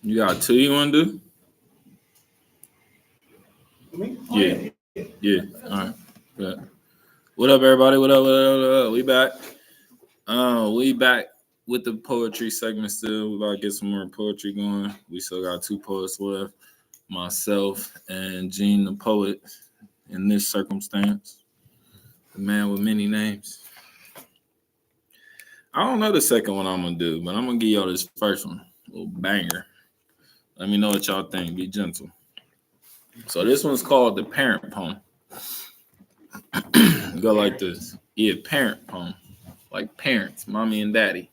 You got two you want to do? Me? Yeah. All right. Good. What up, everybody? What up? What up? What up? We back. We back with the poetry segment still. We about to get some more poetry going. We still got two poets left. Myself and Gene the poet in this circumstance. The man with many names. I don't know the second one I'm gonna do, but I'm gonna give y'all this first one. A little banger. Let me know what y'all think. Be gentle. So this one's called the parent poem. Go like this. Yeah, parent poem. Like parents, mommy and daddy.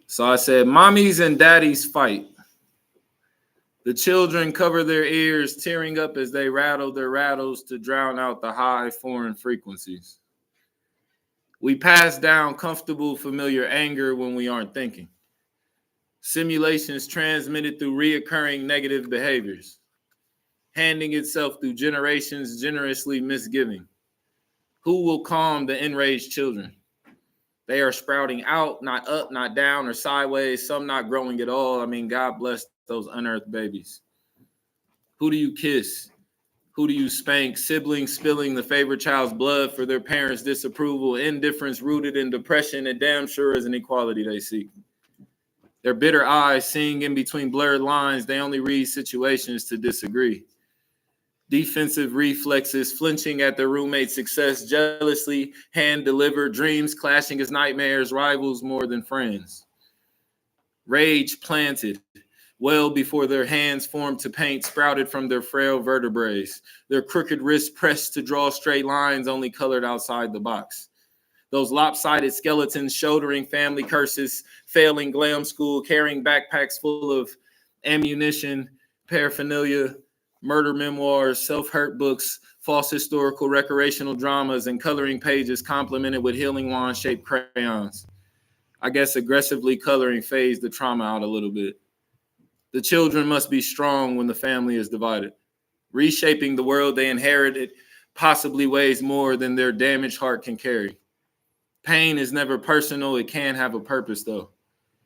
So I said, mommies and daddies fight. The children cover their ears, tearing up as they rattle their rattles to drown out the high foreign frequencies. We pass down comfortable, familiar anger when we aren't thinking. Simulations transmitted through reoccurring negative behaviors, handing itself through generations generously misgiving. Who will calm the enraged children? They are sprouting out, not up, not down, or sideways, some not growing at all. I mean, God bless those unearthed babies. Who do you kiss? Who do you spank? Siblings spilling the favorite child's blood for their parents' disapproval, indifference rooted in depression, and damn sure is an equality they seek. Their bitter eyes seeing in between blurred lines, they only read situations to disagree. Defensive reflexes, flinching at their roommate's success, jealously hand-delivered dreams, clashing as nightmares, rivals more than friends. Rage planted, well before their hands formed to paint, sprouted from their frail vertebrae, their crooked wrists pressed to draw straight lines only colored outside the box. Those lopsided skeletons shouldering family curses, failing glam school, carrying backpacks full of ammunition, paraphernalia, murder memoirs, self-hurt books, false historical recreational dramas, and coloring pages complemented with healing wand-shaped crayons. I guess aggressively coloring fades the trauma out a little bit. The children must be strong when the family is divided. Reshaping the world they inherited possibly weighs more than their damaged heart can carry. Pain is never personal. It can have a purpose, though.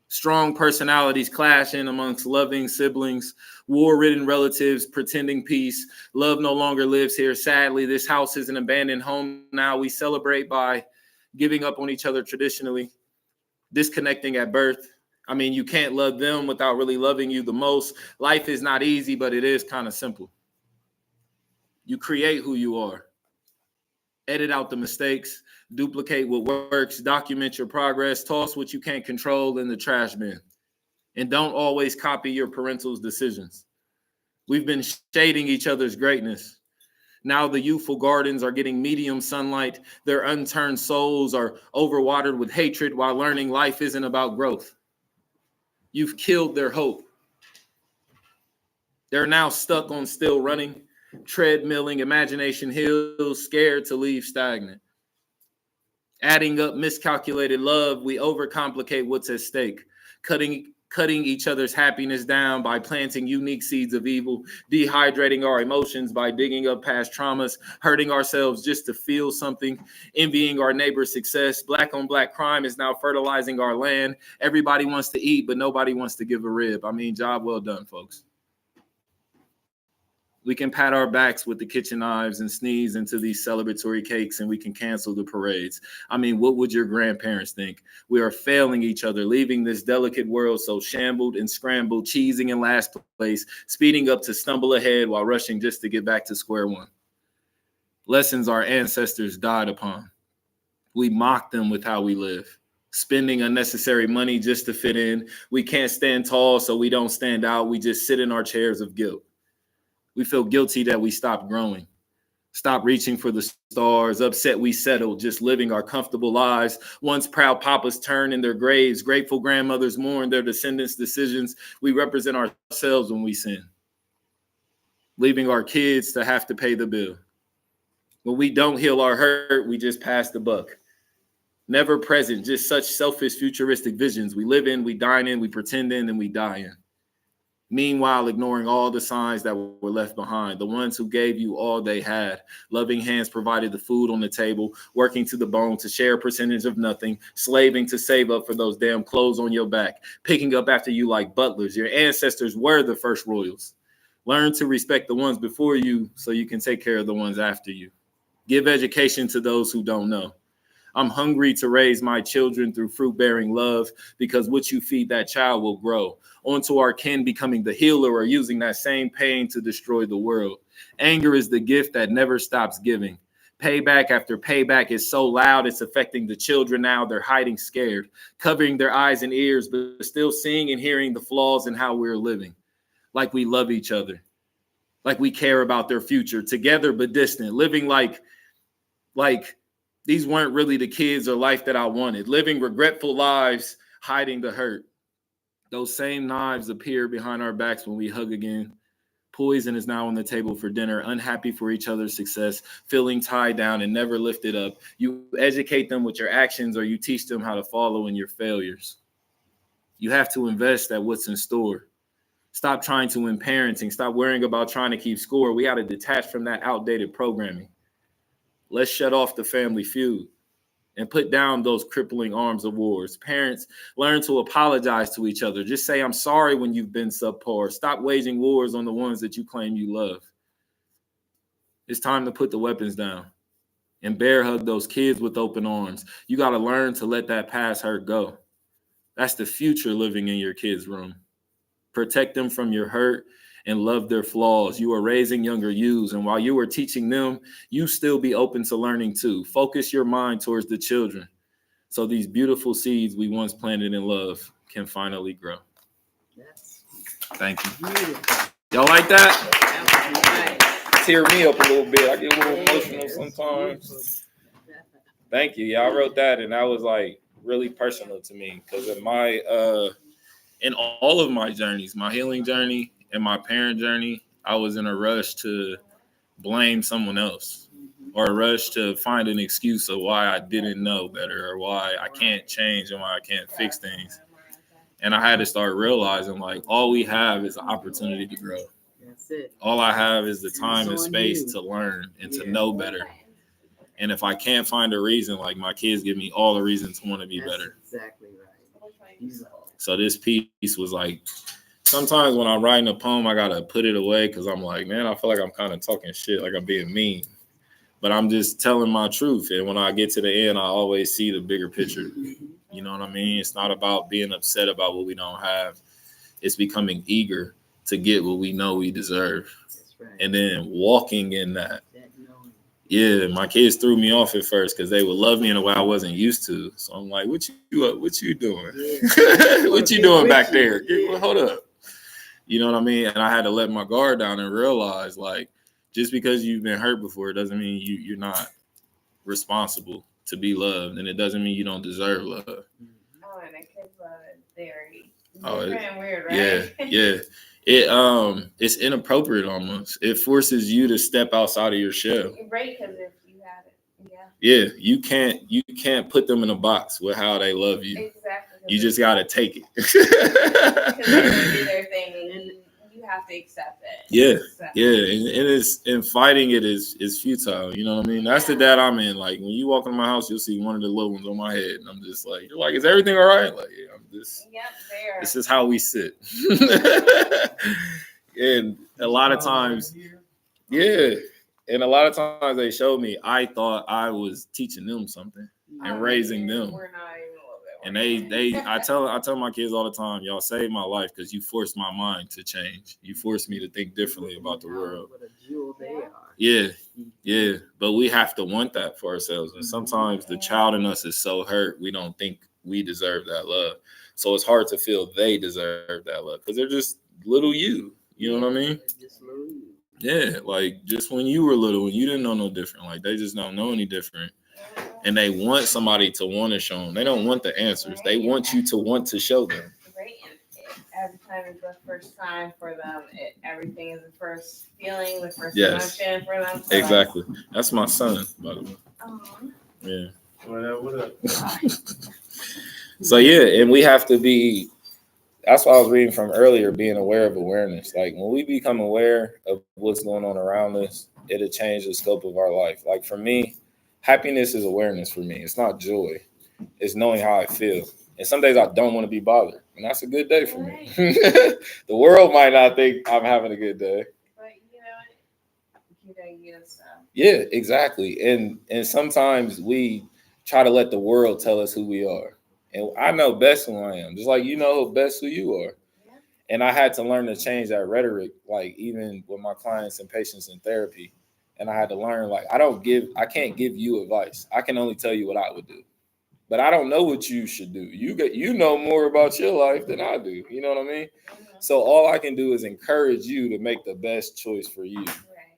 Strong personalities clash in amongst loving siblings, war-ridden relatives, pretending peace. Love no longer lives here. Sadly, this house is an abandoned home now. We celebrate by giving up on each other traditionally, disconnecting at birth. I mean, you can't love them without really loving you the most. Life is not easy, but it is kind of simple. You create who you are. Edit out the mistakes, duplicate what works, document your progress, toss what you can't control in the trash bin. And don't always copy your parental's decisions. We've been shading each other's greatness. Now the youthful gardens are getting medium sunlight. Their unturned souls are overwatered with hatred while learning life isn't about growth. You've killed their hope. They're now stuck on still running, treadmilling, imagination hills, scared to leave stagnant. Adding up miscalculated love, we overcomplicate what's at stake, cutting each other's happiness down by planting unique seeds of evil, dehydrating our emotions by digging up past traumas, hurting ourselves just to feel something, envying our neighbor's success. Black on black crime is now fertilizing our land. Everybody wants to eat, but nobody wants to give a rib. I mean, job well done, folks. We can pat our backs with the kitchen knives and sneeze into these celebratory cakes, and we can cancel the parades. I mean, what would your grandparents think? We are failing each other, leaving this delicate world so shambled and scrambled, cheesing in last place, speeding up to stumble ahead while rushing just to get back to square one. Lessons our ancestors died upon. We mock them with how we live, spending unnecessary money just to fit in. We can't stand tall, so we don't stand out. We just sit in our chairs of guilt. We feel guilty that we stopped growing, stopped reaching for the stars, upset we settled, just living our comfortable lives. Once proud papas turn in their graves, grateful grandmothers mourn their descendants' decisions. We represent ourselves when we sin, leaving our kids to have to pay the bill. When we don't heal our hurt, we just pass the buck. Never present, just such selfish futuristic visions. We live in, we dine in, we pretend in, and we die in. Meanwhile, ignoring all the signs that were left behind, the ones who gave you all they had. Loving hands provided the food on the table, working to the bone to share a percentage of nothing, slaving to save up for those damn clothes on your back, picking up after you like butlers. Your ancestors were the first royals. Learn to respect the ones before you so you can take care of the ones after you. Give education to those who don't know. I'm hungry to raise my children through fruit-bearing love, because what you feed that child will grow onto our kin, becoming the healer or using that same pain to destroy the world. Anger is the gift that never stops giving. Payback after payback is so loud, it's affecting the children now. They're hiding scared, covering their eyes and ears, but still seeing and hearing the flaws in how we're living. Like we love each other, like we care about their future, together but distant, living like these weren't really the kids or life that I wanted, living regretful lives, hiding the hurt. Those same knives appear behind our backs when we hug again. Poison is now on the table for dinner, unhappy for each other's success, feeling tied down and never lifted up. You educate them with your actions, or you teach them how to follow in your failures. You have to invest at what's in store. Stop trying to in parenting. Stop worrying about trying to keep score. We got to detach from that outdated programming. Let's shut off the family feud and put down those crippling arms of wars. Parents, learn to apologize to each other. Just say, I'm sorry when you've been subpar. Stop waging wars on the ones that you claim you love. It's time to put the weapons down and bear hug those kids with open arms. You got to learn to let that past hurt go. That's the future living in your kids' room. Protect them from your hurt and love their flaws. You are raising younger yous, and while you are teaching them, you still be open to learning too. Focus your mind towards the children so these beautiful seeds we once planted in love can finally grow. Yes. Thank you. Y'all like that? Tear me up a little bit. I get a little emotional sometimes. Thank you. Yeah, I wrote that, and that was like really personal to me, because in in all of my journeys, my healing journey and my parent journey, I was in a rush to blame someone else, or a rush to find an excuse of why I didn't know better, or why I can't change and why I can't fix things. And I had to start realizing, like, all we have is an opportunity to grow. That's it. All I have is the time and space to learn and to know better. And if I can't find a reason, like, my kids give me all the reasons to want to be better. Exactly right. So this piece was like, sometimes when I'm writing a poem, I gotta put it away because I'm like, man, I feel like I'm kind of talking shit, like I'm being mean. But I'm just telling my truth. And when I get to the end, I always see the bigger picture. You know what I mean? It's not about being upset about what we don't have. It's becoming eager to get what we know we deserve. That's right. And then walking in that. Yeah, my kids threw me off at first because they would love me in a way I wasn't used to. So I'm like, what you doing? Yeah. What you doing back there? Yeah. Hold up. You know what I mean? And I had to let my guard down and realize, like, just because you've been hurt before, it doesn't mean you're not responsible to be loved. And it doesn't mean you don't deserve love. Oh, and the kids love it very different and weird, right? Yeah. It's inappropriate almost. It forces you to step outside of your shell. Right, because if you have it, yeah, you can't put them in a box with how they love you. Exactly. You just gotta take it. Because they do their thing, and you have to accept it. Yeah, and fighting it is futile. You know what I mean? That's the dad I'm in. Like, when you walk in my house, you'll see one of the little ones on my head, and I'm just like, you're like, is everything all right? Like, yeah, I'm just. Yep, there. This is how we sit. And a lot of times, and a lot of times they showed me I thought I was teaching them something and raising them. We're not even a little And bit. I tell my kids all the time, y'all saved my life because you forced my mind to change. You forced me to think differently about the world. What a jewel they are. Yeah. But we have to want that for ourselves. And sometimes the child in us is so hurt, we don't think we deserve that love. So it's hard to feel they deserve that love because they're just little you. You know what I mean? Just little you. Yeah, like just when you were little and you didn't know no different, like they just don't know any different. And they want somebody to want to show them. They don't want the answers. They want you to want to show them. Right. Every time is the first time for them. Everything is the first feeling, the first emotion for them. So exactly. That's my son, by the way. Yeah. What up? So yeah, and we have to be That's what I was reading from earlier, being aware of awareness. Like when we become aware of what's going on around us, it'll change the scope of our life. Like for me, happiness is awareness for me. It's not joy. It's knowing how I feel. And some days I don't want to be bothered. And that's a good day for me. The world might not think I'm having a good day. But you know you stuff. Yeah, exactly. And sometimes we try to let the world tell us who we are. And I know best who I am, just like you know best who you are. Yeah. And I had to learn to change that rhetoric, like even with my clients and patients in therapy. And I had to learn, like, I can't give you advice. I can only tell you what I would do. But I don't know what you should do. You know more about your life than I do. You know what I mean? Mm-hmm. So all I can do is encourage you to make the best choice for you. Right.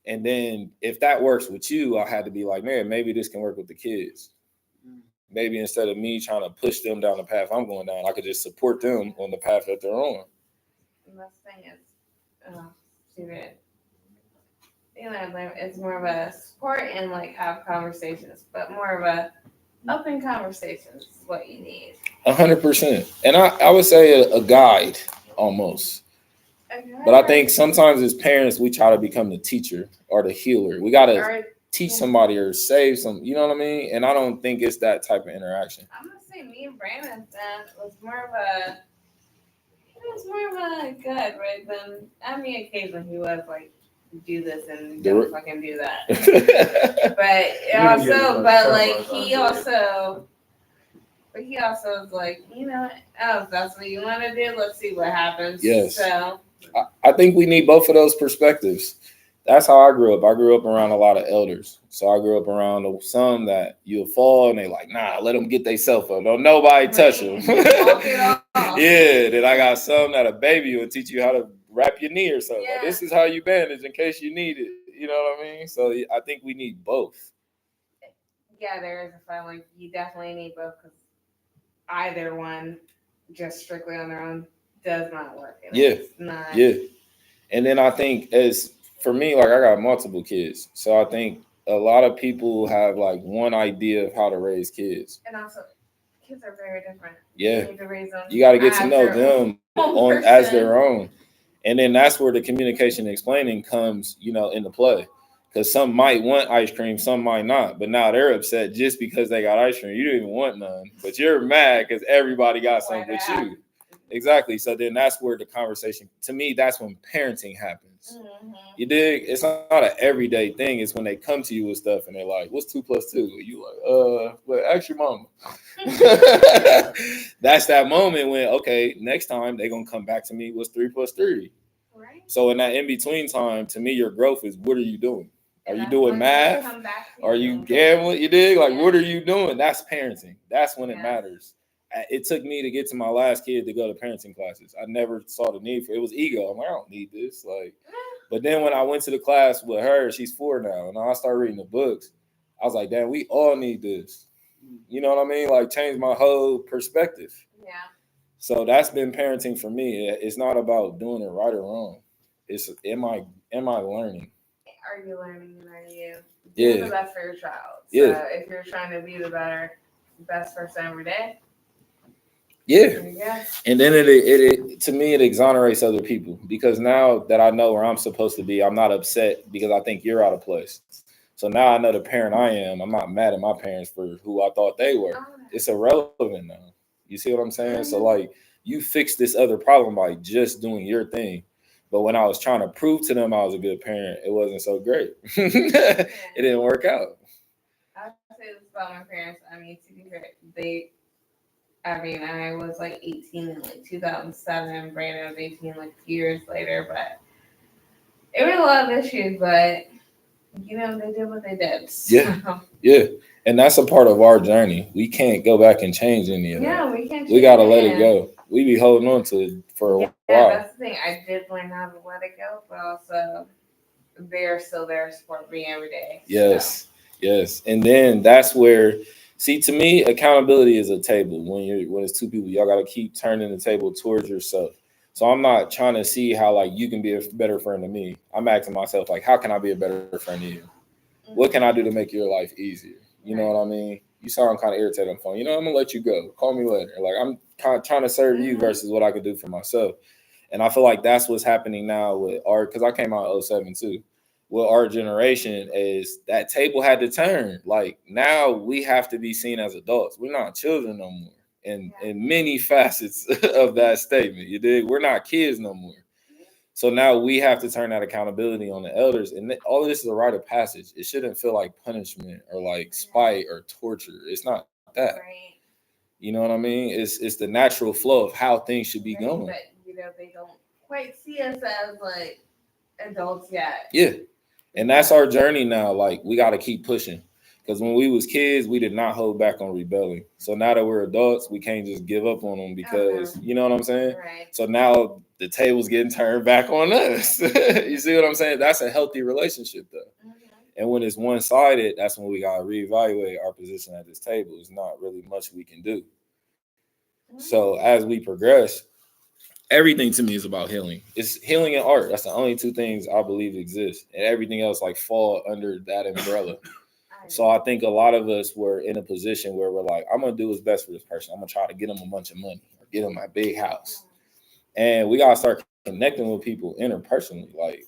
And then if that works with you, I had to be like, man, maybe this can work with the kids. Maybe instead of me trying to push them down the path I'm going down, I could just support them on the path that they're on. And the thing is, it's more of a support and like have conversations, but more of a open conversations is what you need. 100%. And I would say a guide almost. Okay. But I think sometimes as parents, we try to become the teacher or the healer. We got to teach somebody or save some, you know what I mean? And I don't think it's that type of interaction. I'm gonna say me and Brandon was more of a good, right? Then on the occasion he was like, do this and don't fucking do that. But he also was like, if that's what you want to do, let's see what happens. Yes. So I think we need both of those perspectives. That's how I grew up. I grew up around a lot of elders. So I grew up around some that you'll fall and they like, nah, let them get their cell phone. Don't nobody touch them. Yeah. Then I got some that a baby will teach you how to wrap your knee or something. Yeah. Like, this is how you bandage in case you need it. You know what I mean? So I think we need both. Yeah, there is a fine. Like you definitely need both because either one, just strictly on their own, does not work. Yeah. Yeah. And then I think for me, like I got multiple kids. So I think a lot of people have like one idea of how to raise kids. And also, kids are very different. Yeah. You need to raise them. You got to get to know them as their own. And then that's where the communication and explaining comes, into play. Because some might want ice cream, some might not. But now they're upset just because they got ice cream. You don't even want none. But you're mad because everybody got something with you. Exactly. So then that's where the conversation, to me, that's when parenting happens. Mm-hmm. You dig? It's not an everyday thing. It's when they come to you with stuff and they're like, what's 2 + 2? You like, well, ask your mama. That's that moment when, okay, next time they're going to come back to me, what's 3 + 3? Right. So in that in-between time, to me, your growth is, what are you doing? Are you doing math? Are you gambling? You dig? Like, what are you doing? That's parenting. That's when it matters. It took me to get to my last kid to go to parenting classes. I never saw the need for it. It was ego. I'm like, I don't need this. But then when I went to the class with her, she's 4 now, and I started reading the books. I was like, damn, we all need this. You know what I mean? Like, change my whole perspective. Yeah. So that's been parenting for me. It's not about doing it right or wrong. It's am I learning? Are you learning and are you doing the best for your child? So if you're trying to be the best person every day. Yeah. And then it to me, it exonerates other people because now that I know where I'm supposed to be, I'm not upset because I think you're out of place. So now I know the parent I am. I'm not mad at my parents for who I thought they were. It's irrelevant now. You see what I'm saying? Mm-hmm. So like you fix this other problem by just doing your thing. But when I was trying to prove to them I was a good parent, it wasn't so great. It didn't work out. I would say this about my parents. I mean, to be fair, I was like 18 in like 2007. Brandon was 18 like a few years later. But it was a lot of issues, but they did what they did. So. Yeah. And that's a part of our journey. We can't go back and change any of that. Yeah, we can't. We got to let it go. We be holding on to it for a while. Yeah, that's the thing. I did learn how to let it go, but also they're still there to support me every day. Yes. And then that's where, see, to me, accountability is a table. When it's 2 people, y'all got to keep turning the table towards yourself. So I'm not trying to see how like you can be a better friend to me. I'm asking myself like, how can I be a better friend to you? Mm-hmm. What can I do to make your life easier? You know what I mean? You sound kind of irritated on the phone. I'm gonna let you go. Call me later. Like, trying to serve you versus what I could do for myself. And I feel like that's what's happening now with art, because I came out in 07 too. With our generation is that table had to turn. Like now we have to be seen as adults. We're not children no more. In many facets of that statement. You dig? We're not kids no more. So now we have to turn that accountability on the elders. And all of this is a rite of passage. It shouldn't feel like punishment or like spite or torture. It's not that. Right. You know what I mean? It's the natural flow of how things should be going. But they don't quite see us as like adults yet. Yeah. And that's our journey now. Like we got to keep pushing. Because when we was kids, we did not hold back on rebelling. So now that we're adults, we can't just give up on them because, you know what I'm saying? Right. So now the table's getting turned back on us. You see what I'm saying? That's a healthy relationship, though. Mm-hmm. And when it's one-sided, that's when we got to reevaluate our position at this table. There's not really much we can do. Mm-hmm. So as we progress, everything to me is about healing. It's healing and art. That's the only two things I believe exist. And everything else like fall under that umbrella. So I think a lot of us were in a position where we're like, I'm going to do what's best for this person. I'm going to try to get them a bunch of money or get them a big house. And we got to start connecting with people interpersonally, like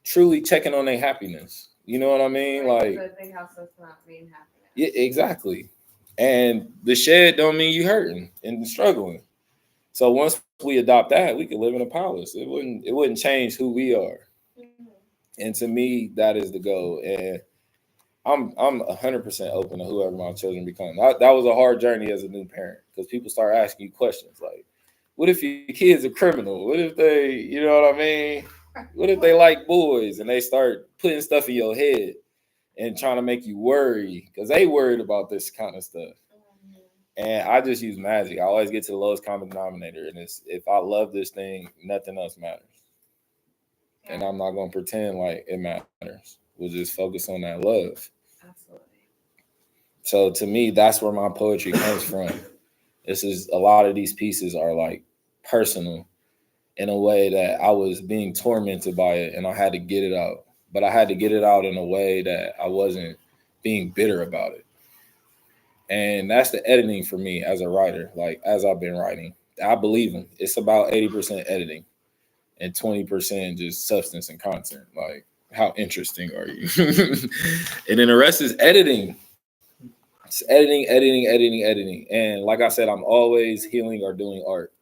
truly checking on their happiness. You know what I mean? Like the big house does not mean happiness. Yeah, exactly. And the shed don't mean you hurting and struggling. So once we adopt that, we can live in a palace. It wouldn't change who we are. Mm-hmm. And to me, that is the goal. And I'm 100% open to whoever my children become. That was a hard journey as a new parent because people start asking you questions like, what if your kid's a criminal? What if they, you know what I mean? What if they like boys? And they start putting stuff in your head and trying to make you worry because they worried about this kind of stuff. And I just use magic. I always get to the lowest common denominator. And it's if I love this thing, nothing else matters. Yeah. And I'm not going to pretend like it matters. We'll just focus on that love. Absolutely. So to me, that's where my poetry comes from. This is a lot of these pieces are like personal in a way that I was being tormented by it and I had to get it out. But I had to get it out in a way that I wasn't being bitter about it. And that's the editing for me as a writer, like as I've been writing. I believe in it's about 80% editing and 20% just substance and content. Like, how interesting are you? And then the rest is editing. It's editing. And like I said, I'm always healing or doing art.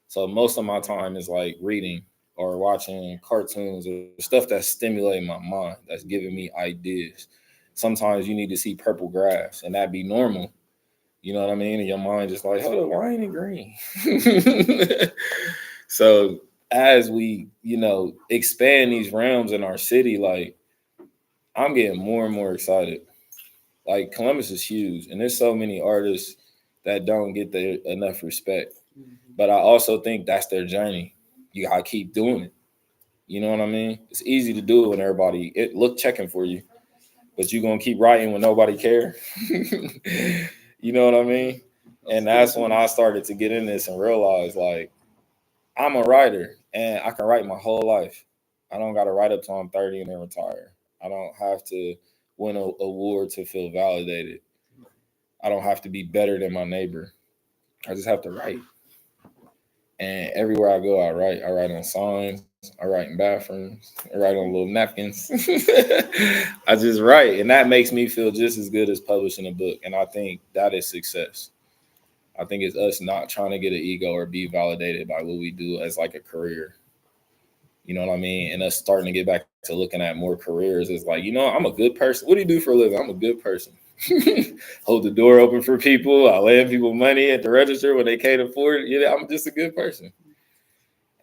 So most of my time is like reading or watching cartoons or stuff that's stimulating my mind, that's giving me ideas. Sometimes you need to see purple grass and that'd be normal. You know what I mean? And your mind just like, hold on, why ain't it green? So as we, expand these realms in our city, like I'm getting more and more excited. Like Columbus is huge and there's so many artists that don't get enough respect. But I also think that's their journey. You gotta keep doing it. You know what I mean? It's easy to do it when everybody checking for you, but you're gonna keep writing when nobody care. You know what I mean? And that's when I started to get in this and realize like I'm a writer and I can write my whole life. I don't gotta write up till I'm 30 and then retire. I don't have to win an award to feel validated. I don't have to be better than my neighbor. I just have to write. And everywhere I go, I write. I write on signs. I write in bathrooms. I write on little napkins. I just write. And that makes me feel just as good as publishing a book. And I think that is success. I think it's us not trying to get an ego or be validated by what we do as like a career. You know what I mean? And us starting to get back to looking at more careers is like, I'm a good person. What do you do for a living? I'm a good person. Hold the door open for people. I lend people money at the register when they can't afford it. I'm just a good person.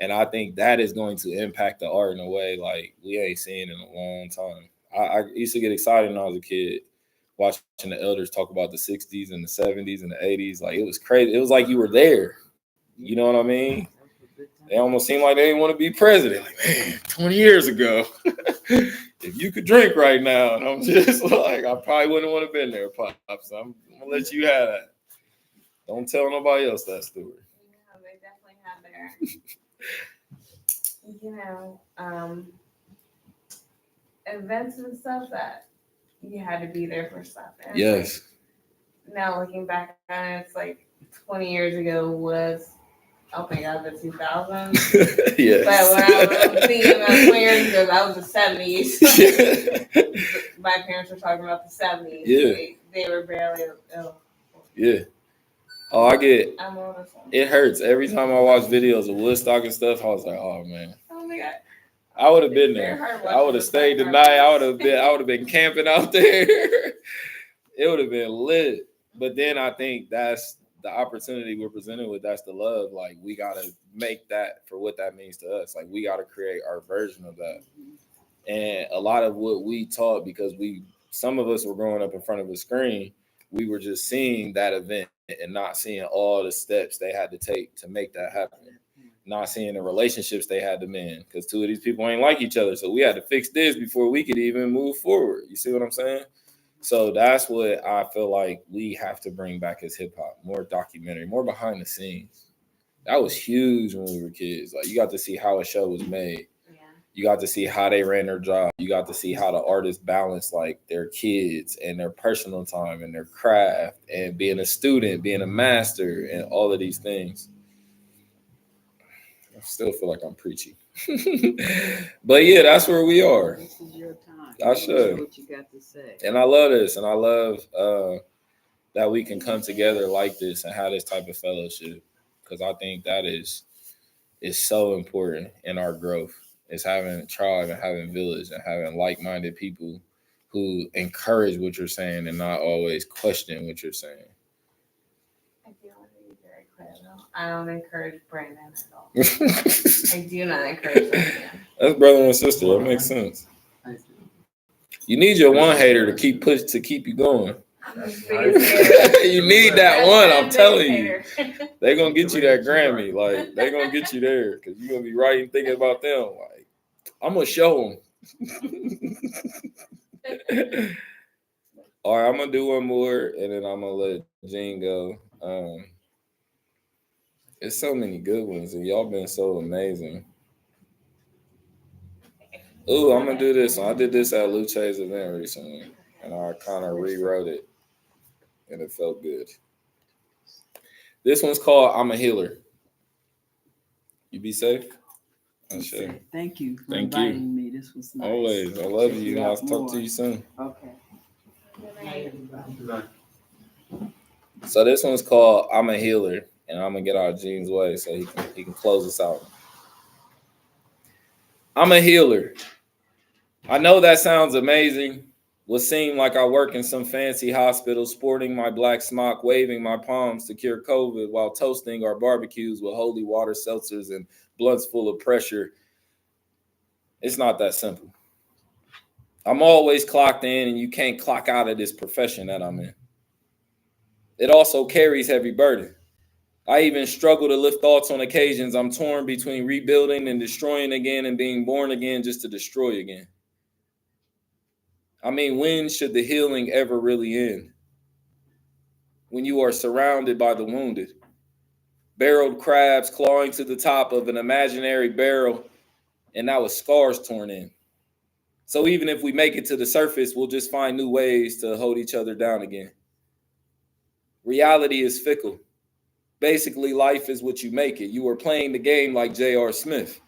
And I think that is going to impact the art in a way like we ain't seen in a long time. I used to get excited when I was a kid watching the elders talk about the 60s and the 70s and the 80s. Like, it was crazy. It was like you were there. You know what I mean? They almost seemed like they didn't want to be president. Like, man, 20 years ago, if you could drink right now. And I'm just like, I probably wouldn't want to have been there, Pops. I'm going to let you have that. Don't tell nobody else that story. Yeah, they definitely had their, events and stuff that you had to be there for stuff. And yes. Now looking back on it, it's like 20 years ago was oh my god, the 2000s. Yes. But when I was thinking about 20 years ago, that was the 70s. My parents were talking about the 70s. Yeah. They were barely. Oh. Yeah. Oh, I get I'm on it hurts every time I watch videos of Woodstock and stuff. I was like, oh man, Oh my god. I would have been It's very there. hard I would watching have the stayed the fight night. cartoons. I would have been camping out there. It would have been lit. But then I think that's the opportunity we're presented with. That's the love. Like we gotta make that for what that means to us. Like we gotta create our version of that. And a lot of what we taught, because some of us were growing up in front of a screen, we were just seeing that event and not seeing all the steps they had to take to make that happen. Not seeing the relationships they had to mend, because two of these people ain't like each other. So we had to fix this before we could even move forward. You see what I'm saying? So that's what I feel like we have to bring back as hip hop, more documentary, more behind the scenes. That was huge when we were kids. Like you got to see how a show was made. Yeah. You got to see how they ran their job. You got to see how the artists balance like their kids and their personal time and their craft and being a student, being a master, and all of these things. I still feel like I'm preachy. But yeah, that's where we are. This is your time. I should. Say what you got to say. And I love this. And I love that we can come together like this and have this type of fellowship. Because I think that is so important in our growth. Is having a tribe and having village and having like-minded people who encourage what you're saying and not always question what you're saying. I do want to be very clear though. I don't encourage Brandon at all. I do not encourage Brandon. That's brother and sister. That makes sense. You need your one hater to keep you going. You need that one. I'm telling you, they're gonna get you that Grammy. Like they're gonna get you there because you're gonna be writing, thinking about them. Like I'm gonna show them. All right, I'm gonna do one more, and then I'm gonna let Gene go. It's so many good ones, and y'all been so amazing. Ooh, I'm gonna do this one. I did this at Luce's event recently, and I kind of rewrote it, and it felt good. This one's called "I'm a Healer." You be safe. Sure. Thank you for Thank inviting me. This was nice. Always. I love Check you. out I'll talk more. to you soon. Okay. So this one's called "I'm a Healer," and I'm gonna get out of Gene's way so he can close us out. I'm a healer. I know that sounds amazing. Would seem like I work in some fancy hospital, sporting my black smock, waving my palms to cure COVID while toasting our barbecues with holy water seltzers and blunts full of pressure. It's not that simple. I'm always clocked in, and you can't clock out of this profession that I'm in. It also carries heavy burden. I even struggle to lift thoughts on occasions. I'm torn between rebuilding and destroying again and being born again just to destroy again. I mean, when should the healing ever really end? When you are surrounded by the wounded, barreled crabs clawing to the top of an imaginary barrel, and now with scars torn in. So even if we make it to the surface, we'll just find new ways to hold each other down again. Reality is fickle. Basically, life is what you make it. You are playing the game like J.R. Smith.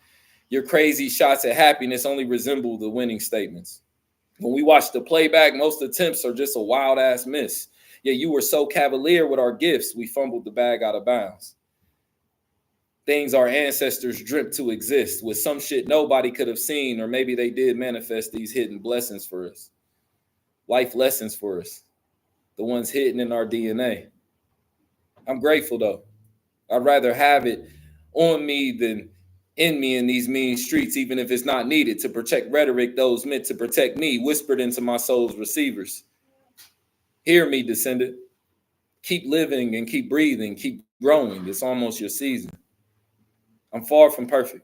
Your crazy shots at happiness only resemble the winning statements. When we watch the playback, most attempts are just a wild-ass miss. Yet you were so cavalier with our gifts, we fumbled the bag out of bounds. Things our ancestors dreamt to exist, with some shit nobody could have seen, or maybe they did manifest these hidden blessings for us. Life lessons for us. The ones hidden in our DNA. I'm grateful, though. I'd rather have it on me than in me in these mean streets, even if it's not needed to protect rhetoric, those meant to protect me, whispered into my soul's receivers. Hear me, descendant. Keep living and keep breathing, keep growing. It's almost your season. I'm far from perfect.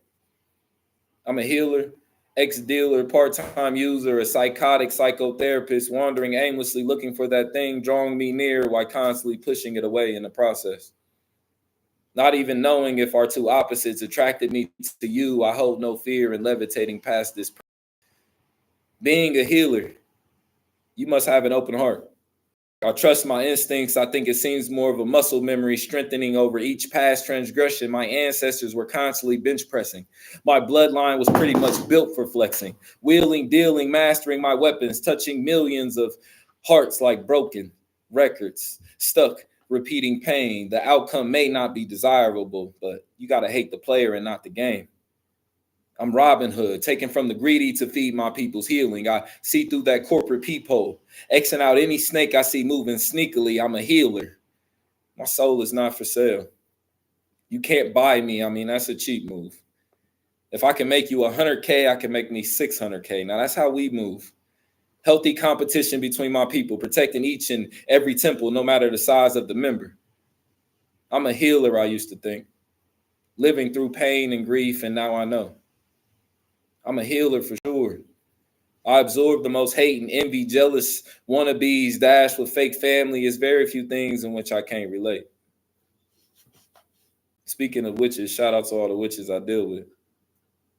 I'm a healer, ex-dealer, part-time user, a psychotic psychotherapist, wandering aimlessly looking for that thing drawing me near while constantly pushing it away in the process. Not even knowing if our two opposites attracted me to you, I hold no fear in levitating past this. Being a healer, you must have an open heart. I trust my instincts. I think it seems more of a muscle memory strengthening over each past transgression. My ancestors were constantly bench pressing. My bloodline was pretty much built for flexing, wheeling, dealing, mastering my weapons, touching millions of hearts like broken records, stuck, repeating pain. The outcome may not be desirable, but you got to hate the player and not the game. I'm Robin Hood, taken from the greedy to feed my people's healing. I see through that corporate peephole, Xing out any snake I see moving sneakily. I'm a healer. My soul is not for sale. You can't buy me. I mean, that's a cheap move. If I can make you 100K, I can make me 600K. Now, that's how we move. Healthy competition between my people, protecting each and every temple, no matter the size of the member. I'm a healer, I used to think. Living through pain and grief, and now I know. I'm a healer for sure. I absorb the most hate and envy, jealous wannabes, dash with fake family. Is very few things in which I can't relate. Speaking of witches, shout out to all the witches I deal with.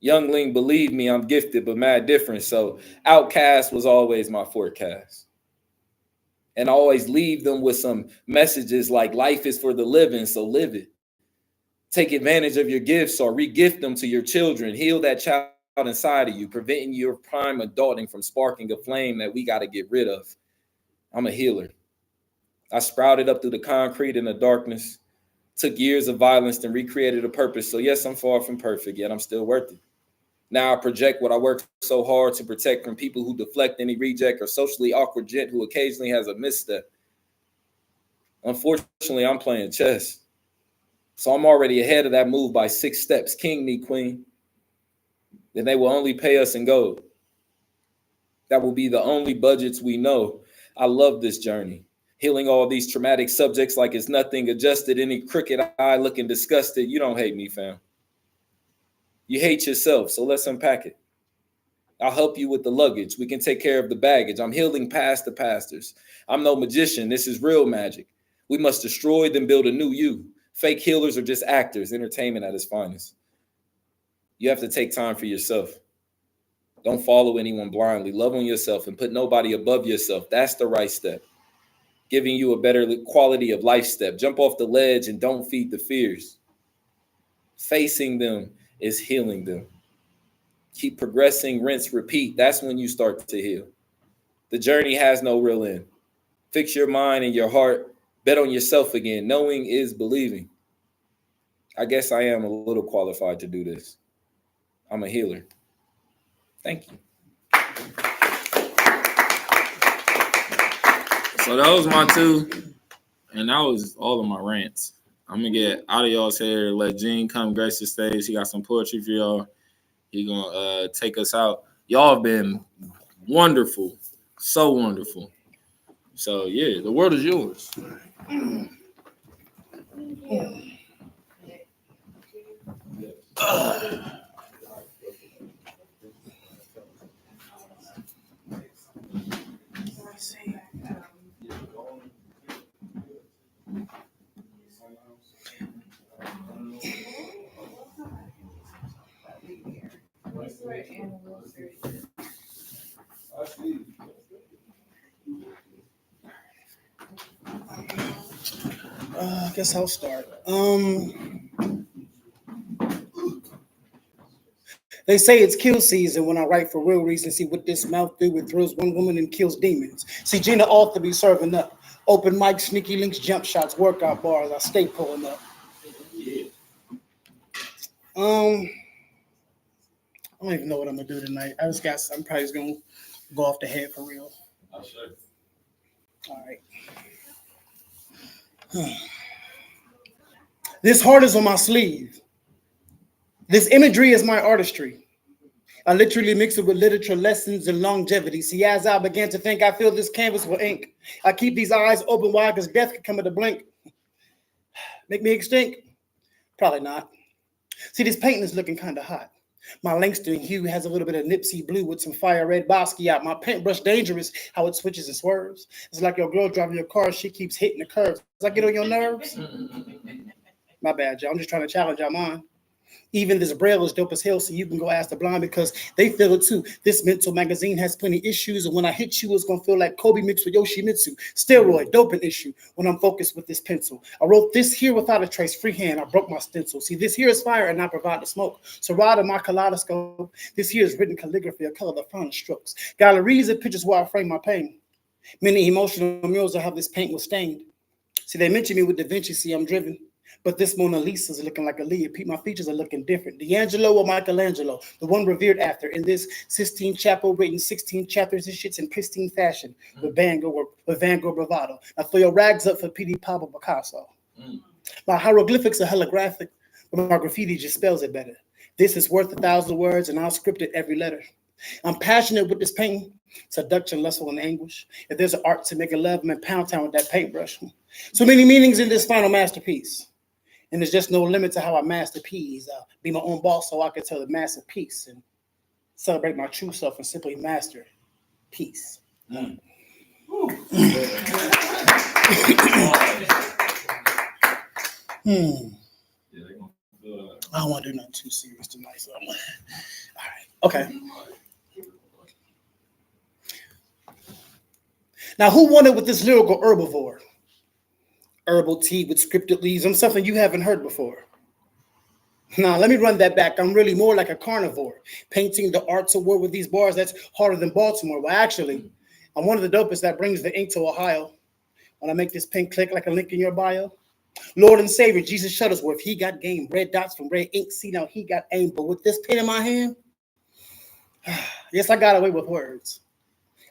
Youngling, believe me, I'm gifted, but mad different. So outcast was always my forecast. And I always leave them with some messages like life is for the living, so live it. Take advantage of your gifts or re-gift them to your children. Heal that child inside of you, preventing your prime adulting from sparking a flame that we got to get rid of. I'm a healer. I sprouted up through the concrete and the darkness, took years of violence and recreated a purpose. So yes, I'm far from perfect, yet I'm still worth it. Now I project what I worked so hard to protect from people who deflect any reject or socially awkward gent who occasionally has a misstep. Unfortunately, I'm playing chess. So I'm already ahead of that move by 6 steps. King me, queen. Then they will only pay us in gold. That will be the only budgets we know. I love this journey. Healing all these traumatic subjects like it's nothing, adjusted any crooked eye looking disgusted. You don't hate me, fam. You hate yourself, so let's unpack it. I'll help you with the luggage. We can take care of the baggage. I'm healing past the pastors. I'm no magician. This is real magic. We must destroy, then build a new you. Fake healers are just actors, entertainment at its finest. You have to take time for yourself. Don't follow anyone blindly. Love on yourself and put nobody above yourself. That's the right step. Giving you a better quality of life step. Jump off the ledge and don't feed the fears. Facing them is healing them. Keep progressing, rinse, repeat. That's when you start to heal. The journey has no real end. Fix your mind and your heart. Bet on yourself again. Knowing is believing. I guess I am a little qualified to do this. I'm a healer. Thank you. So that was my 2, and that was all of my rants. I'm gonna get out of y'all's hair. Let Gene come grace the stage. He got some poetry for y'all. He gonna take us out. Y'all have been wonderful, so wonderful. So yeah, the world is yours. I guess I'll start. They say it's kill season when I write for real reason. See what this mouth do, it throws one woman and kills demons. See Gina Arthur be serving up. Open mic, sneaky links, jump shots, workout bars. I stay pulling up. I don't even know what I'm gonna do tonight. I'm probably just gonna go off the head for real. All right. This heart is on my sleeve. This imagery is my artistry. I literally mix it with literature, lessons, and longevity. See, as I began to think, I fill this canvas with ink. I keep these eyes open wide because death could come at a blink. Make me extinct? Probably not. See, this painting is looking kind of hot. My Langston hue has a little bit of Nipsey blue with some fire red Basquiat. My paintbrush dangerous, how it switches and swerves. It's like your girl driving your car, she keeps hitting the curves. Does that get on your nerves? My bad, y'all. I'm just trying to challenge y'all mind. Even this Braille is dope as hell, so you can go ask the blind because they feel it too. This mental magazine has plenty issues, and when I hit you, it's gonna feel like Kobe mixed with Yoshimitsu. Steroid, doping issue when I'm focused with this pencil. I wrote this here without a trace, freehand. I broke my stencil. See, this here is fire, and I provide the smoke. So ride in my kaleidoscope. This here is written calligraphy, a color the finest strokes. Galleries and pictures where I frame my pain. Many emotional murals I have this paint was stained. See, they mention me with Da Vinci, see, I'm driven. But this Mona Lisa's looking like a Leah. Pete, my features are looking different. D'Angelo or Michelangelo, the one revered after. In this Sistine Chapel, written 16 chapters, this shit's in pristine fashion with Van Gogh bravado. Now throw your rags up for P.D. Pablo Picasso. My hieroglyphics are holographic, but my graffiti just spells it better. This is worth 1,000 words, and I'll script it every letter. I'm passionate with this painting, seduction, lustful, and anguish. If there's an art to making love, I'm in Pound Town with that paintbrush. So many meanings in this final masterpiece. And there's just no limit to how I master peace. Be my own boss so I can tell the massive peace and celebrate my true self and simply master peace. I don't want to do nothing too serious tonight. So all right. Okay. Now, who wanted with this lyrical herbivore? Herbal tea with scripted leaves. I'm something you haven't heard before. Now, let me run that back. I'm really more like a carnivore, painting the arts of war with these bars that's harder than Baltimore. Well, actually, I'm one of the dopest that brings the ink to Ohio. When I make this pen click like a link in your bio. Lord and Savior, Jesus Shuttlesworth, he got game. Red dots from red ink. See, now he got aim. But with this pen in my hand, yes, I got away with words.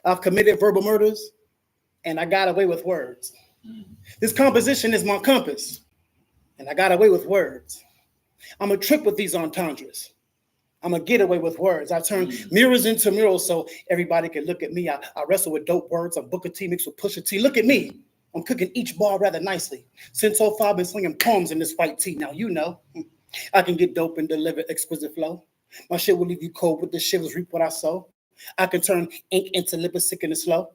I've committed verbal murders, and I got away with words. This composition is my compass, and I got away with words. I'm a trip with these entendres. I'm a get away with words. I turn mirrors into murals so everybody can look at me. I wrestle with dope words. I'm Booker T mixed with Pusha T. Look at me. I'm cooking each bar rather nicely. Since 05, I've been slinging poems in this white tee. Now, you know, I can get dope and deliver exquisite flow. My shit will leave you cold with the shivers, reap what I sow. I can turn ink into liver sick and slow.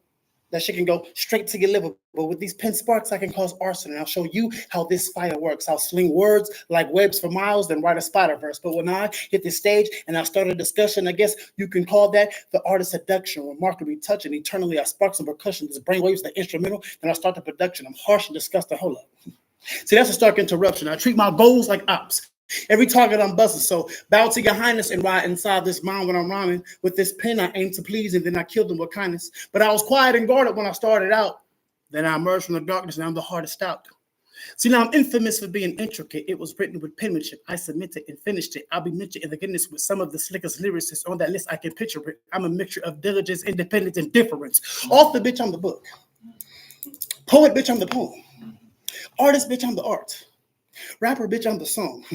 That shit can go straight to your liver. But with these pen sparks, I can cause arson. And I'll show you how this fire works. I'll sling words like webs for miles, then write a Spider-Verse. But when I hit the stage and I start a discussion, I guess you can call that the art of seduction. Remarkably touching. Eternally, I spark some percussion. This brainwaves, the instrumental. Then I start the production. I'm harsh and disgusting. Hold up. See, that's a stark interruption. I treat my goals like ops. Every target I'm busting, so bow to your highness and ride inside this mind when I'm rhyming. With this pen, I aim to please, and then I kill them with kindness. But I was quiet and guarded when I started out. Then I emerged from the darkness, and I'm the hardest out. See, now I'm infamous for being intricate. It was written with penmanship. I submitted and finished it. I'll be mentioned in the goodness with some of the slickest lyricists on that list. I can picture it. I'm a mixture of diligence, independence, and difference. Author, bitch, I'm the book. Poet, bitch, I'm the poem. Artist, bitch, I'm the art. Rapper, bitch, I'm the song.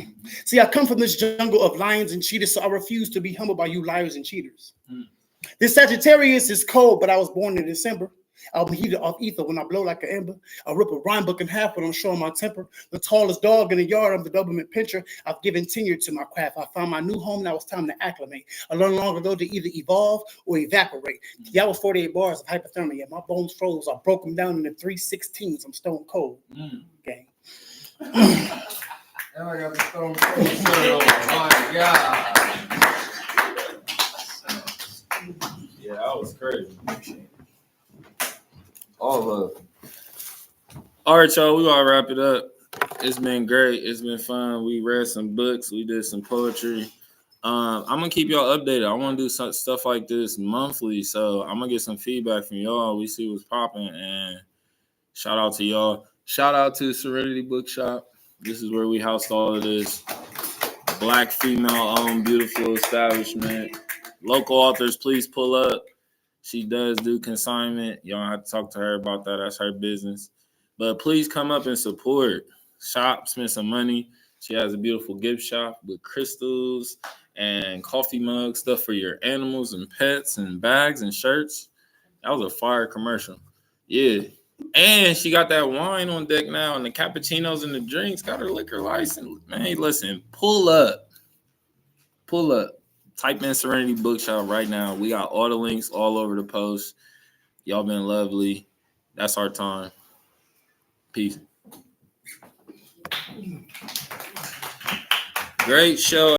See, I come from this jungle of lions and cheaters, so I refuse to be humbled by you liars and cheaters. This Sagittarius is cold, but I was born in December. I'll be heated off ether when I blow like an ember. I'll rip a rhyme book in half when I'm showing my temper. The tallest dog in the yard, I'm the Doberman pincher. I've given tenure to my craft. I found my new home, now it's time to acclimate. I learned long ago to either evolve or evaporate. That was 48 bars of hypothermia. My bones froze. I broke them down into 3/16. I'm stone cold. Gang. And I got the stone cold. Oh my God. Yeah, that was crazy. All of it. All right, y'all, we gotta wrap it up. It's been great. It's been fun. We read some books. We did some poetry. I'm gonna keep y'all updated. I want to do some stuff like this monthly, so I'm gonna get some feedback from y'all. We see what's popping, and shout out to y'all. Shout out to Serenity Bookshop. This is where we housed all of this. Black female-owned, beautiful establishment. Local authors, please pull up. She does do consignment. You don't have to talk to her about that. That's her business. But please come up and support. Shop, spend some money. She has a beautiful gift shop with crystals and coffee mugs, stuff for your animals and pets and bags and shirts. That was a fire commercial. Yeah. And she got that wine on deck now and the cappuccinos and the drinks. Got her liquor license. Man, listen, pull up. Pull up. Type in Serenity Bookshop right now. We got all the links all over the post. Y'all been lovely. That's our time. Peace. Great show.